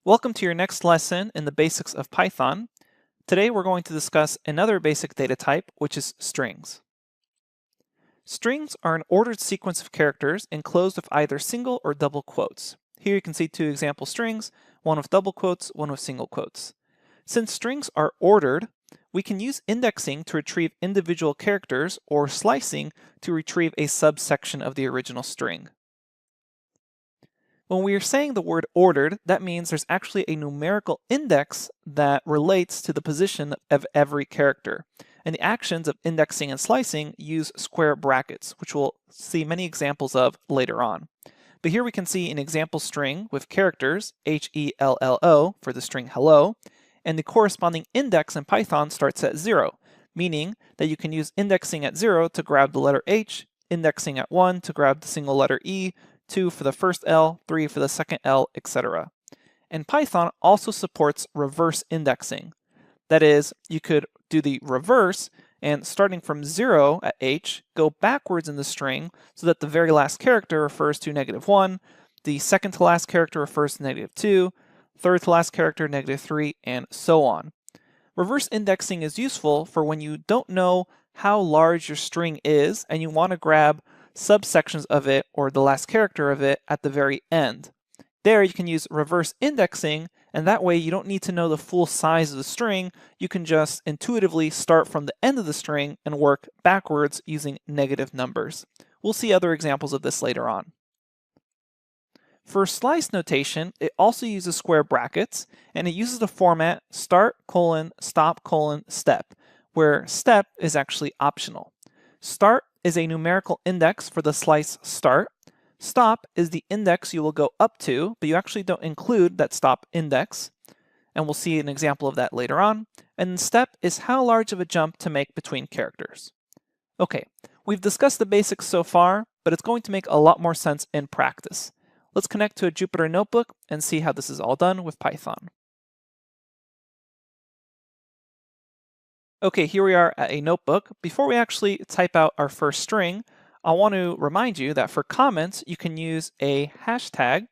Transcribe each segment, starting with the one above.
Welcome to your next lesson in the basics of Python. Today we're going to discuss another basic data type, which is strings. Strings are an ordered sequence of characters enclosed with either single or double quotes. Here you can see two example strings, one with double quotes, one with single quotes. Since strings are ordered, we can use indexing to retrieve individual characters or slicing to retrieve a subsection of the original string. When we are saying the word ordered, that means there's actually a numerical index that relates to the position of every character. And the actions of indexing and slicing use square brackets, which we'll see many examples of later on. But here we can see an example string with characters, HELLO for the string hello, and the corresponding index in Python starts at 0, meaning that you can use indexing at 0 to grab the letter H, indexing at 1 to grab the single letter E, 2 for the first L, 3 for the second L, etc. And Python also supports reverse indexing. That is, you could do the reverse and starting from 0 at H, go backwards in the string so that the very last character refers to -1, the second to last character refers to -2, third to last character -3, and so on. Reverse indexing is useful for when you don't know how large your string is and you want to grab subsections of it or the last character of it at the very end. There you can use reverse indexing, and that way you don't need to know the full size of the string. You can just intuitively start from the end of the string and work backwards using negative numbers. We'll see other examples of this later on. For slice notation, it also uses square brackets, and it uses the format start, stop, step, where step is actually optional. Start is a numerical index for the slice start. Stop is the index you will go up to, but you actually don't include that stop index. And we'll see an example of that later on. And step is how large of a jump to make between characters. Okay, we've discussed the basics so far, but it's going to make a lot more sense in practice. Let's connect to a Jupyter Notebook and see how this is all done with Python. Okay, here we are at a notebook. Before we actually type out our first string, I want to remind you that for comments, you can use a hashtag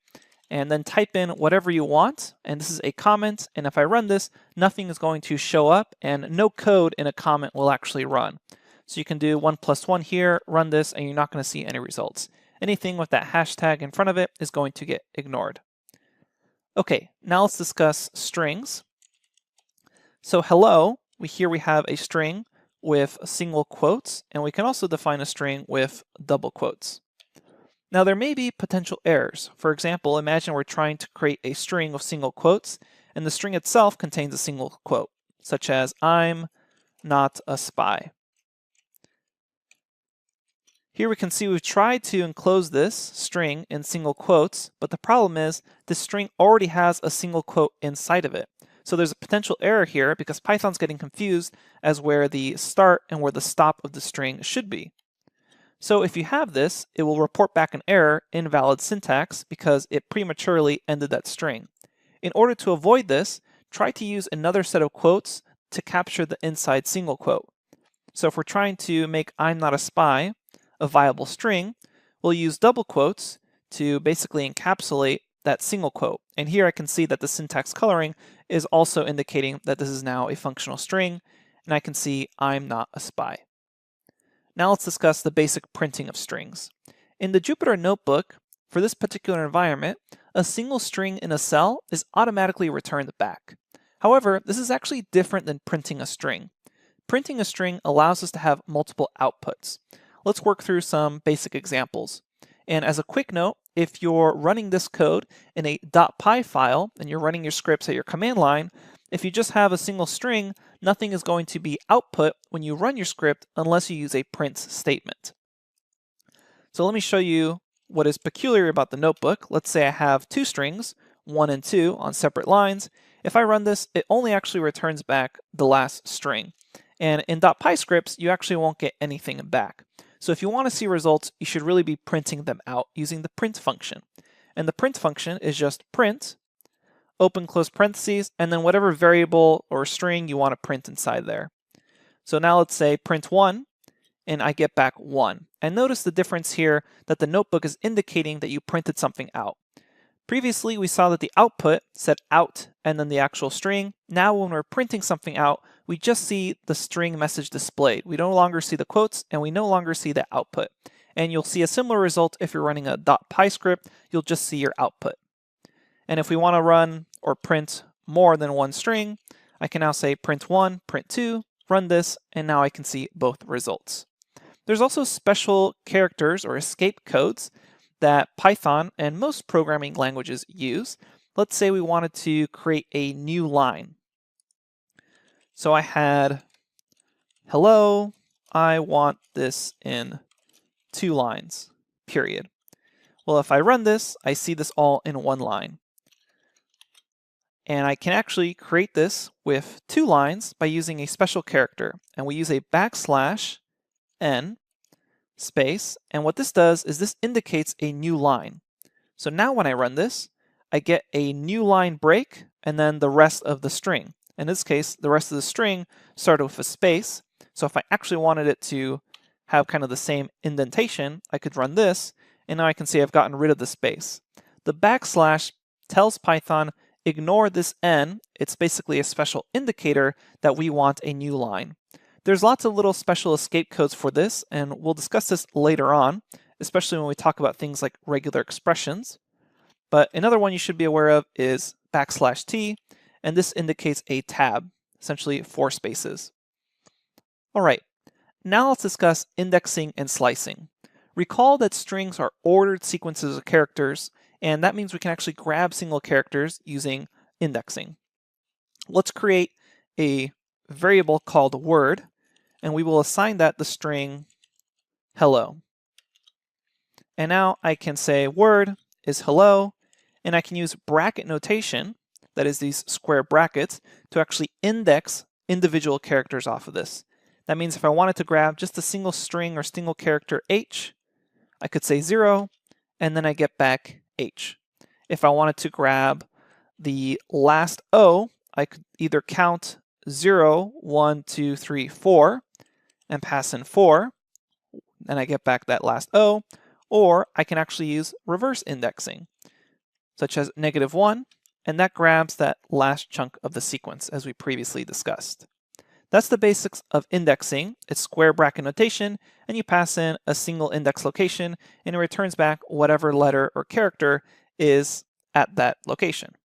and then type in whatever you want. And this is a comment. And if I run this, nothing is going to show up and no code in a comment will actually run. So you can do 1 + 1 here, run this, and you're not going to see any results. Anything with that hashtag in front of it is going to get ignored. Okay, now let's discuss strings. So hello. Here we have a string with single quotes, and we can also define a string with double quotes. Now there may be potential errors. For example, imagine we're trying to create a string of single quotes, and the string itself contains a single quote, such as I'm not a spy. Here we can see we've tried to enclose this string in single quotes, but the problem is this string already has a single quote inside of it. So there's a potential error here because Python's getting confused as where the start and where the stop of the string should be. So if you have this, it will report back an error, invalid syntax, because it prematurely ended that string. In order to avoid this, try to use another set of quotes to capture the inside single quote. So if we're trying to make I'm not a spy a viable string, we'll use double quotes to basically encapsulate that single quote. And here I can see that the syntax coloring is also indicating that this is now a functional string, and I can see I'm not a spy. Now let's discuss the basic printing of strings. In the Jupyter Notebook, for this particular environment, a single string in a cell is automatically returned back. However, this is actually different than printing a string. Printing a string allows us to have multiple outputs. Let's work through some basic examples. And as a quick note, if you're running this code in a .py file and you're running your scripts at your command line, if you just have a single string, nothing is going to be output when you run your script unless you use a print statement. So let me show you what is peculiar about the notebook. Let's say I have two strings, 1 and 2, on separate lines. If I run this, it only actually returns back the last string. And in .py scripts, you actually won't get anything back. So if you want to see results, you should really be printing them out using the print function. And the print function is just print, open close parentheses, and then whatever variable or string you want to print inside there. So now let's say print 1, and I get back 1. And notice the difference here that the notebook is indicating that you printed something out. Previously, we saw that the output said out and then the actual string. Now when we're printing something out, we just see the string message displayed. We no longer see the quotes and we no longer see the output. And you'll see a similar result if you're running a .py script, you'll just see your output. And if we want to run or print more than one string, I can now say print1, print2, run this, and now I can see both results. There's also special characters or escape codes that Python and most programming languages use. Let's say we wanted to create a new line. So I had, hello, I want this in 2 lines, period. Well, if I run this, I see this all in 1 line. And I can actually create this with 2 lines by using a special character. And we use a \n space, and what this does is this indicates a new line. So now when I run this, I get a new line break and then the rest of the string. In this case, the rest of the string started with a space. So if I actually wanted it to have kind of the same indentation, I could run this, and now I can see I've gotten rid of the space. The \ tells Python, ignore this n. It's basically a special indicator that we want a new line. There's lots of little special escape codes for this, and we'll discuss this later on, especially when we talk about things like regular expressions. But another one you should be aware of is \t, and this indicates a tab, essentially 4 spaces. All right, now let's discuss indexing and slicing. Recall that strings are ordered sequences of characters, and that means we can actually grab single characters using indexing. Let's create a variable called word, and we will assign that the string hello. And now I can say word is hello, and I can use bracket notation, that is these square brackets, to actually index individual characters off of this. That means if I wanted to grab just a single string or single character h, I could say 0, and then I get back h. If I wanted to grab the last o, I could either count 0, 1, 2, 3, 4, and pass in 4, and I get back that last o, or I can actually use reverse indexing, such as -1, and that grabs that last chunk of the sequence as we previously discussed. That's the basics of indexing. It's square bracket notation, and you pass in a single index location, and it returns back whatever letter or character is at that location.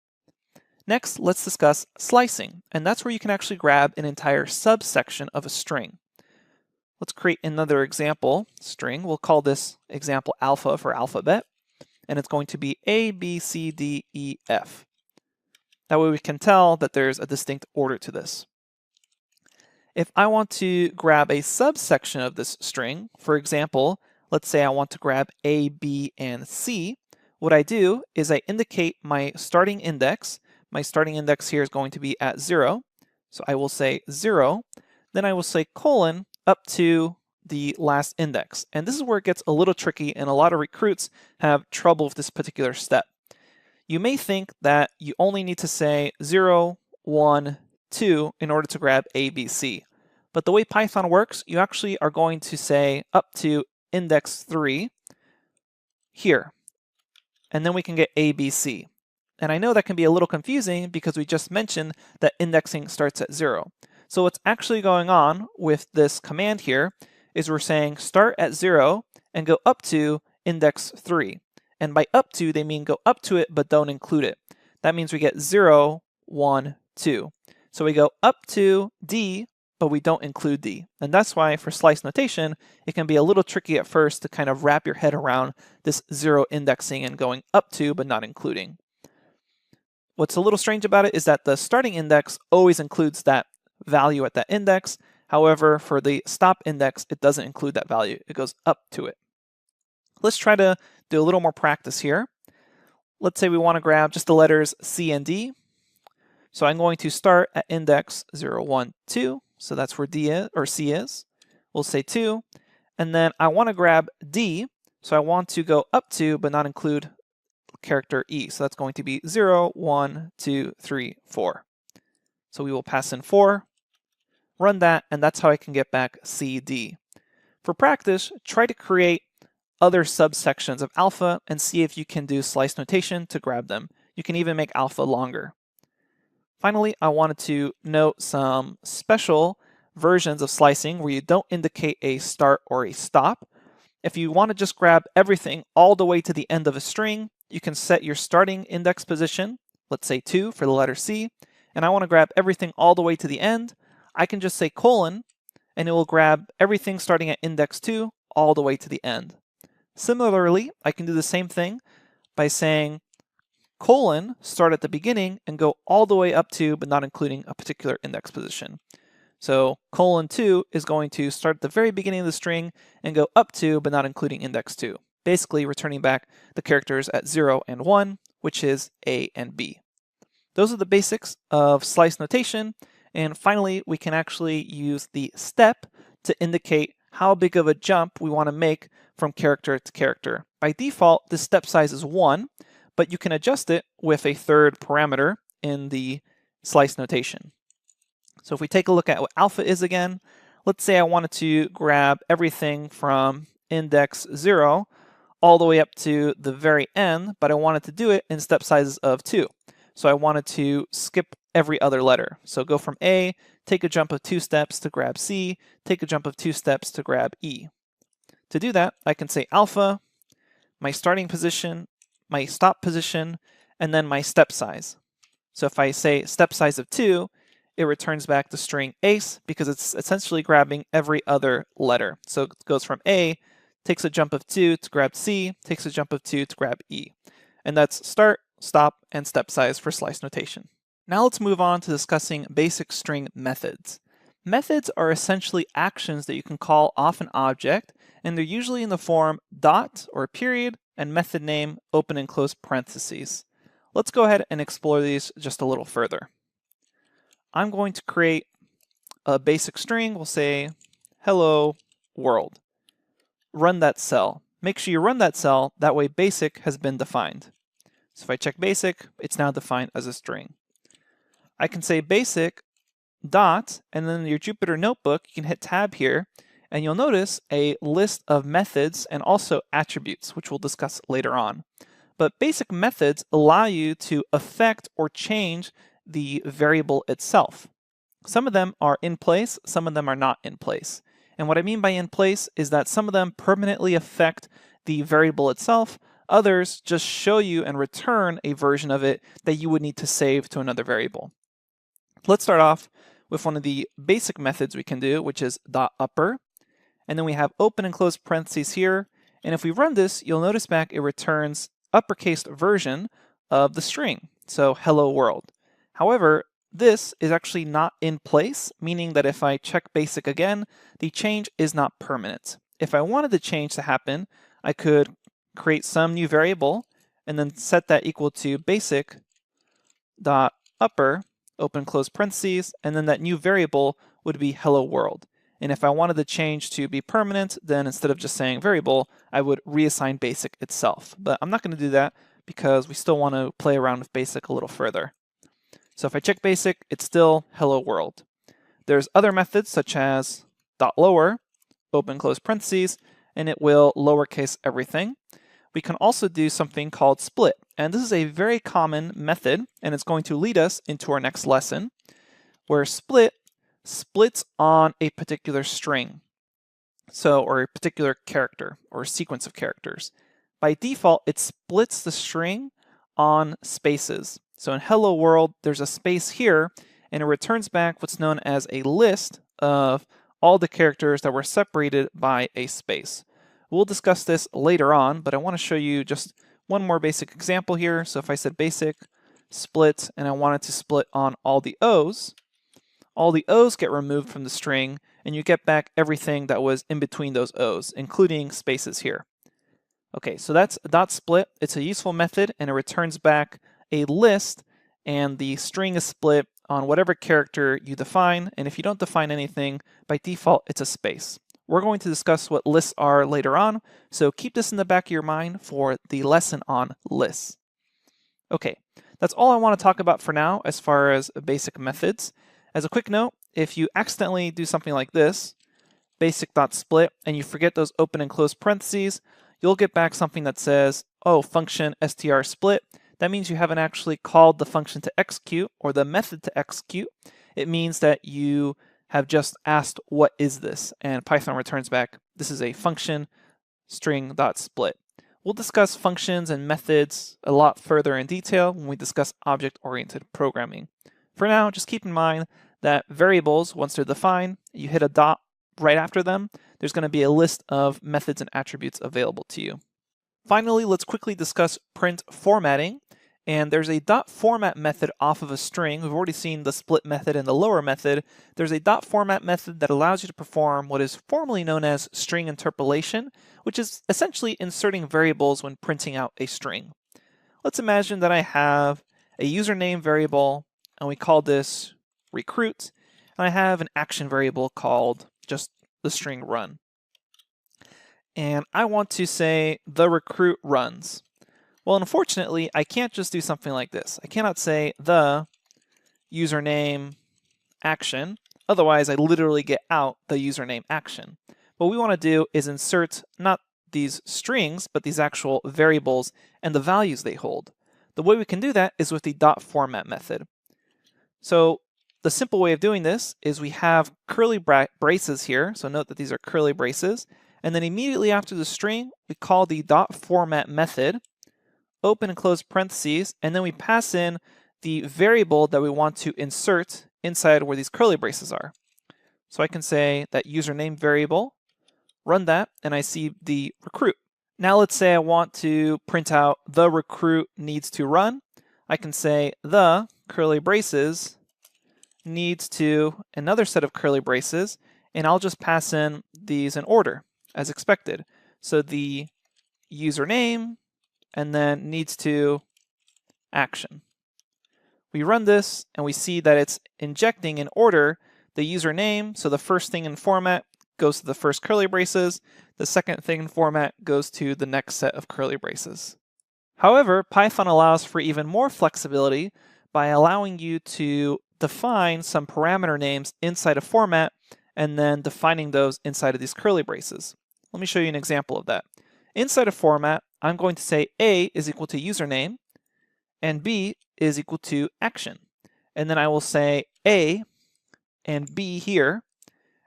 Next, let's discuss slicing, and that's where you can actually grab an entire subsection of a string. Let's create another example string. We'll call this example alpha for alphabet, and it's going to be A, B, C, D, E, F. That way we can tell that there's a distinct order to this. If I want to grab a subsection of this string, for example, let's say I want to grab A, B, and C, what I do is I indicate my starting index. My starting index here is going to be at 0, so I will say 0, then I will say colon up to the last index. And this is where it gets a little tricky, and a lot of recruits have trouble with this particular step. You may think that you only need to say 0, 1, 2 in order to grab A, B, C. But the way Python works, you actually are going to say up to index 3 here. And then we can get A, B, C. And I know that can be a little confusing because we just mentioned that indexing starts at 0. So what's actually going on with this command here is we're saying start at 0 and go up to index 3. And by up to, they mean go up to it but don't include it. That means we get 0, 1, 2. So we go up to D, but we don't include D. And that's why for slice notation, it can be a little tricky at first to kind of wrap your head around this 0 indexing and going up to but not including. What's a little strange about it is that the starting index always includes that value at that index. However, for the stop index, it doesn't include that value. It goes up to it. Let's try to do a little more practice here. Let's say we want to grab just the letters C and D. So I'm going to start at index 0, 1, 2. So that's where D is, or C is. We'll say 2. And then I want to grab D. So I want to go up to, but not include character E. So that's going to be 0, 1, 2, 3, 4. So we will pass in 4, run that, and that's how I can get back C, D. For practice, try to create other subsections of alpha and see if you can do slice notation to grab them. You can even make alpha longer. Finally, I wanted to note some special versions of slicing where you don't indicate a start or a stop. If you want to just grab everything all the way to the end of a string, you can set your starting index position, let's say 2 for the letter C, and I want to grab everything all the way to the end. I can just say colon, and it will grab everything starting at index 2 all the way to the end. Similarly, I can do the same thing by saying colon, start at the beginning, and go all the way up to, but not including a particular index position. So colon 2 is going to start at the very beginning of the string and go up to, but not including index 2, basically returning back the characters at 0 and 1, which is A and B. Those are the basics of slice notation, and finally we can actually use the step to indicate how big of a jump we want to make from character to character. By default, the step size is 1, but you can adjust it with a third parameter in the slice notation. So if we take a look at what alpha is again, let's say I wanted to grab everything from index 0 all the way up to the very end, but I wanted to do it in step sizes of 2. So I wanted to skip every other letter. So go from A, take a jump of 2 steps to grab C, take a jump of 2 steps to grab E. To do that, I can say alpha, my starting position, my stop position, and then my step size. So if I say step size of 2, it returns back the string ace because it's essentially grabbing every other letter. So it goes from A, takes a jump of 2 to grab C, takes a jump of 2 to grab E. And that's start, stop, and step size for slice notation. Now let's move on to discussing basic string methods. Methods are essentially actions that you can call off an object, and they're usually in the form dot or period and method name open and close parentheses. Let's go ahead and explore these just a little further. I'm going to create a basic string. We'll say hello world. Run that cell. Make sure you run that cell, that way basic has been defined. So if I check basic, it's now defined as a string. I can say basic dot, and then in your Jupyter Notebook, you can hit tab here, and you'll notice a list of methods and also attributes, which we'll discuss later on. But basic methods allow you to affect or change the variable itself. Some of them are in place, some of them are not in place. And what I mean by in place is that some of them permanently affect the variable itself, others just show you and return a version of it that you would need to save to another variable. Let's start off with one of the basic methods we can do, which is .upper. And then we have open and close parentheses here. And if we run this, you'll notice back it returns uppercase version of the string, so hello world. However, this is actually not in place, meaning that if I check basic again, the change is not permanent. If I wanted the change to happen, I could create some new variable and then set that equal to basic dot upper, open close parentheses, and then that new variable would be hello world. And if I wanted the change to be permanent, then instead of just saying variable, I would reassign basic itself. But I'm not going to do that because we still want to play around with basic a little further. So if I check basic, it's still hello world. There's other methods such as .lower, open close parentheses, and it will lowercase everything. We can also do something called split, and this is a very common method, and it's going to lead us into our next lesson, where split splits on a particular string, or a particular character or sequence of characters. By default, it splits the string on spaces. So in hello world, there's a space here, and it returns back what's known as a list of all the characters that were separated by a space. We'll discuss this later on, but I want to show you just one more basic example here. So if I said basic split and I wanted to split on all the O's get removed from the string, and you get back everything that was in between those O's, including spaces here. Okay, so that's .split. It's a useful method, and it returns back a list, and the string is split on whatever character you define, and if you don't define anything, by default it's a space. We're going to discuss what lists are later on, so keep this in the back of your mind for the lesson on lists. Okay, that's all I want to talk about for now as far as basic methods. As a quick note, if you accidentally do something like this, basic.split, and you forget those open and close parentheses, you'll get back something that says, oh, function str split. That means you haven't actually called the function to execute or the method to execute. It means that you have just asked, what is this? And Python returns back, this is a function string.split. We'll discuss functions and methods a lot further in detail when we discuss object-oriented programming. For now, just keep in mind that variables, once they're defined, you hit a dot right after them, there's going to be a list of methods and attributes available to you. Finally, let's quickly discuss print formatting. And there's a dot format method off of a string. We've already seen the split method and the lower method. There's a dot format method that allows you to perform what is formally known as string interpolation, which is essentially inserting variables when printing out a string. Let's imagine that I have a username variable, and we call this recruit, and I have an action variable called just the string run. And I want to say the recruit runs. Well, unfortunately, I can't just do something like this. I cannot say the username action, otherwise I literally get out the username action. What we want to do is insert not these strings, but these actual variables and the values they hold. The way we can do that is with the dot format method. So the simple way of doing this is we have curly braces here, so note that these are curly braces, and then immediately after the string, we call the dot format method, open and close parentheses, and then we pass in the variable that we want to insert inside where these curly braces are. So I can say that username variable, run that, and I see the recruit. Now let's say I want to print out the recruit needs to run. I can say the curly braces needs to another set of curly braces, and I'll just pass in these in order as expected. So the username and then needs to action. We run this and we see that it's injecting in order the username. So the first thing in format goes to the first curly braces. The second thing in format goes to the next set of curly braces. However, Python allows for even more flexibility by allowing you to define some parameter names inside a format and then defining those inside of these curly braces. Let me show you an example of that. Inside a format, I'm going to say A is equal to username and B is equal to action. And then I will say A and B here.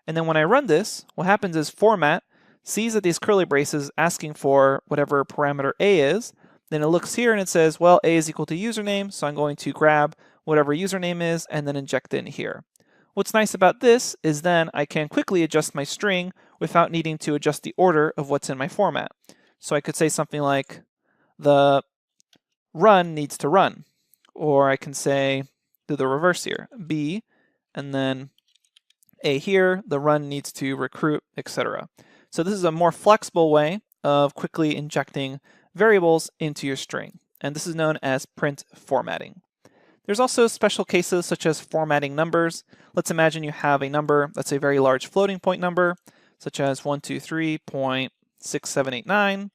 And then when I run this, what happens is format sees that these curly braces asking for whatever parameter A is. Then it looks here and it says, well, A is equal to username, so I'm going to grab whatever username is and then inject it in here. What's nice about this is then I can quickly adjust my string without needing to adjust the order of what's in my format. So I could say something like the run needs to run, or I can say do the reverse here, B and then A here, the run needs to recruit, etc. So this is a more flexible way of quickly injecting variables into your string, and this is known as print formatting. There's also special cases such as formatting numbers. Let's imagine you have a number that's a very large floating point number, such as 123.6789,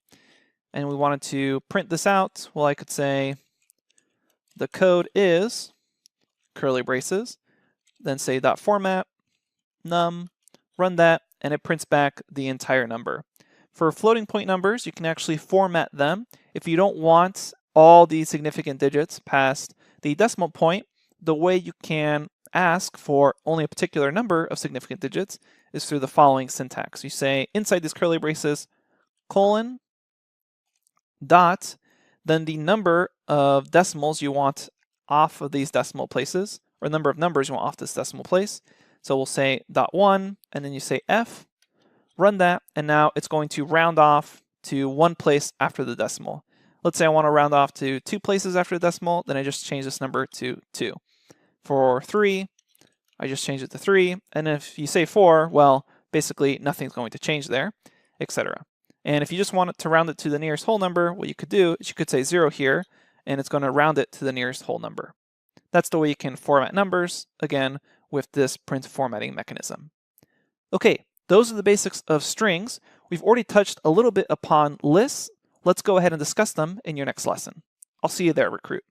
and we wanted to print this out. Well, I could say the code is curly braces, then say dot format, num, run that, and it prints back the entire number. For floating point numbers, you can actually format them. If you don't want all the significant digits past the decimal point, the way you can ask for only a particular number of significant digits is through the following syntax. You say inside these curly braces, colon, dot, then the number of decimals you want off of these decimal places, or number of numbers you want off this decimal place. So we'll say .1, and then you say F, run that, and now it's going to round off to one place after the decimal. Let's say I want to round off to 2 places after the decimal, then I just change this number to 2. For 3, I just change it to 3, and if you say 4, well, basically nothing's going to change there, etc. And if you just want it to round it to the nearest whole number, what you could do is you could say 0 here, and it's going to round it to the nearest whole number. That's the way you can format numbers, again, with this print formatting mechanism. Okay, those are the basics of strings. We've already touched a little bit upon lists. Let's go ahead and discuss them in your next lesson. I'll see you there, recruit.